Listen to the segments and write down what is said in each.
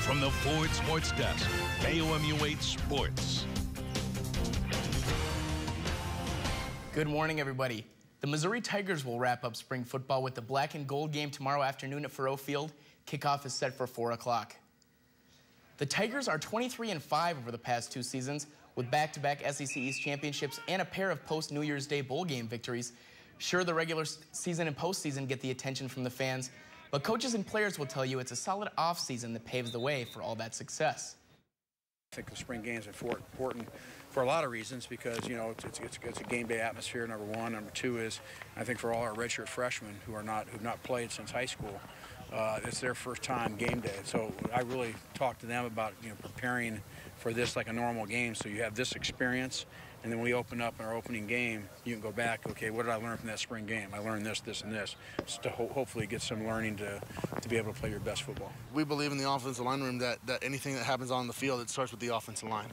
From the Ford Sports Desk, KOMU 8 Sports. Good morning, everybody. The Missouri Tigers will wrap up spring football with the black and gold game tomorrow afternoon at Faurot Field. Kickoff is set for 4 o'clock. The Tigers are 23-5 over the past 2 seasons with back-to-back SEC East championships and a pair of post-New Year's Day bowl game victories. Sure, the regular season and postseason get the attention from the fans, but coaches and players will tell you it's a solid offseason that paves the way for all that success. I think the spring games are important for a lot of reasons because, you know, it's a game day atmosphere, number one. Number two is, I think for all our redshirt freshmen who've not played since high school, it's their first time game day. So I really talk to them about, you know, preparing for this like a normal game. So you have this experience, and then when we open up in our opening game, you can go back, okay, what did I learn from that spring game? I learned this, this, and this, just to hopefully get some learning to be able to play your best football. We believe in the offensive line room that anything that happens on the field, it starts with the offensive line.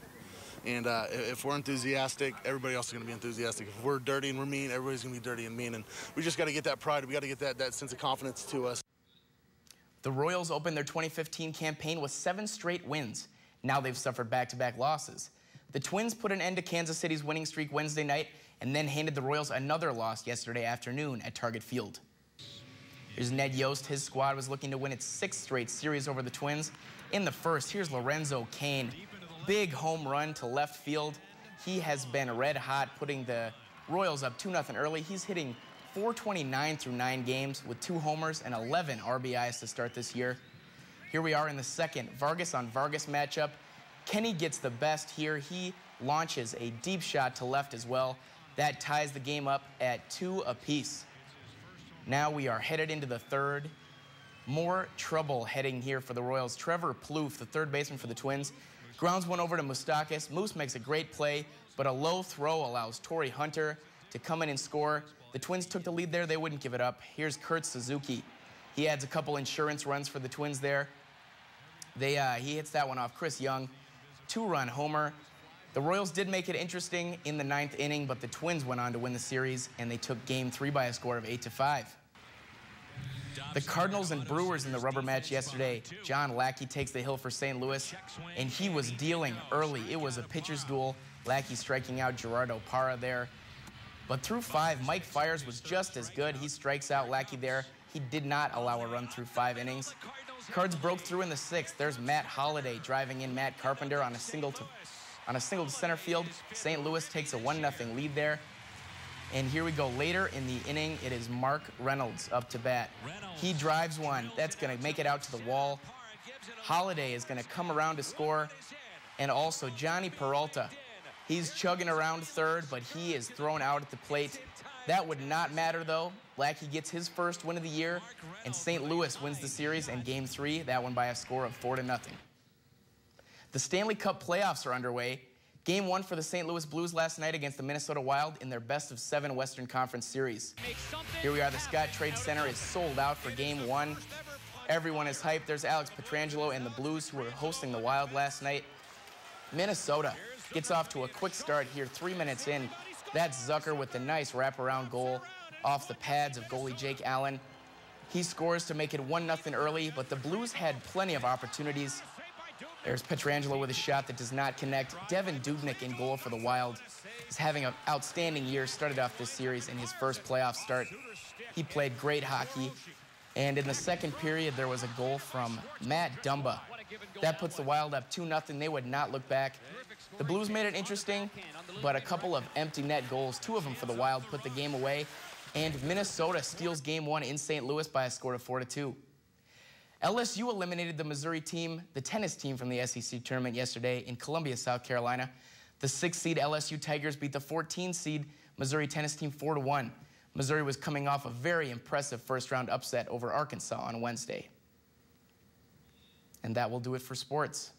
And if we're enthusiastic, everybody else is going to be enthusiastic. If we're dirty and we're mean, everybody's going to be dirty and mean. And we just got to get that pride. We got to get that sense of confidence to us. The Royals opened their 2015 campaign with 7 straight wins. Now they've suffered back-to-back losses. The Twins put an end to Kansas City's winning streak Wednesday night and then handed the Royals another loss yesterday afternoon at Target Field. Here's Ned Yost. His squad was looking to win its 6th straight series over the Twins. In the first, here's Lorenzo Cain. Big home run to left field. He has been red hot, putting the Royals up 2-0 early. He's hitting .429 through 9 games with 2 homers and 11 RBIs to start this year. Here we are in the second Vargas on Vargas matchup. Kenny gets the best here. He launches a deep shot to left as well. That ties the game up at 2 apiece. Now we are headed into the third. More trouble heading here for the Royals. Trevor Plouffe, the third baseman for the Twins, grounds one over to Moustakas. Moose makes a great play, but a low throw allows Torrey Hunter to come in and score. The Twins took the lead there. They wouldn't give it up. Here's Kurt Suzuki. He adds a couple insurance runs for the Twins there. He hits that one off Chris Young. 2-run homer. The Royals did make it interesting in the 9th inning, but the Twins went on to win the series, and they took Game 3 by a score of 8-5. The Cardinals and Brewers in the rubber match yesterday. John Lackey takes the hill for St. Louis, and he was dealing early. It was a pitcher's duel. Lackey striking out Gerardo Parra there. But through 5, Mike Fiers was just as good. He strikes out Lackey there. He did not allow a run through 5 innings. Cards broke through in the 6th. There's Matt Holliday driving in Matt Carpenter on a single to center field. St. Louis takes a 1-0 lead there. And here we go later in the inning. It is Mark Reynolds up to bat. He drives one. That's going to make it out to the wall. Holliday is going to come around to score. And also Johnny Peralta. He's chugging around third, but he is thrown out at the plate. That would not matter, though. Lackey gets his first win of the year, and St. Louis wins the series in Game 3, that one by a score of 4-0. The Stanley Cup playoffs are underway. Game 1 for the St. Louis Blues last night against the Minnesota Wild in their best-of-7 Western Conference series. Here we are. The Scott Trade Center is sold out for Game 1. Everyone is hyped. There's Alex Pietrangelo and the Blues, who were hosting the Wild last night. Minnesota gets off to a quick start here 3 minutes in. That's Zucker with the nice wraparound goal off the pads of goalie Jake Allen. He scores to make it 1-0 early, but the Blues had plenty of opportunities. There's Pietrangelo with a shot that does not connect. Devin Dubnyk in goal for the Wild. He's having an outstanding year. Started off this series in his first playoff start. He played great hockey. And in the second period, there was a goal from Matt Dumba. That puts the Wild up 2-0. They would not look back. The Blues made it interesting, but a couple of empty net goals, 2 of them for the Wild, put the game away. And Minnesota steals Game 1 in St. Louis by a score of 4-2. LSU eliminated the Missouri team, the tennis team from the SEC tournament yesterday in Columbia, South Carolina. The 6th seed LSU Tigers beat the 14th seed Missouri tennis team 4-1. Missouri was coming off a very impressive first-round upset over Arkansas on Wednesday. And that will do it for sports.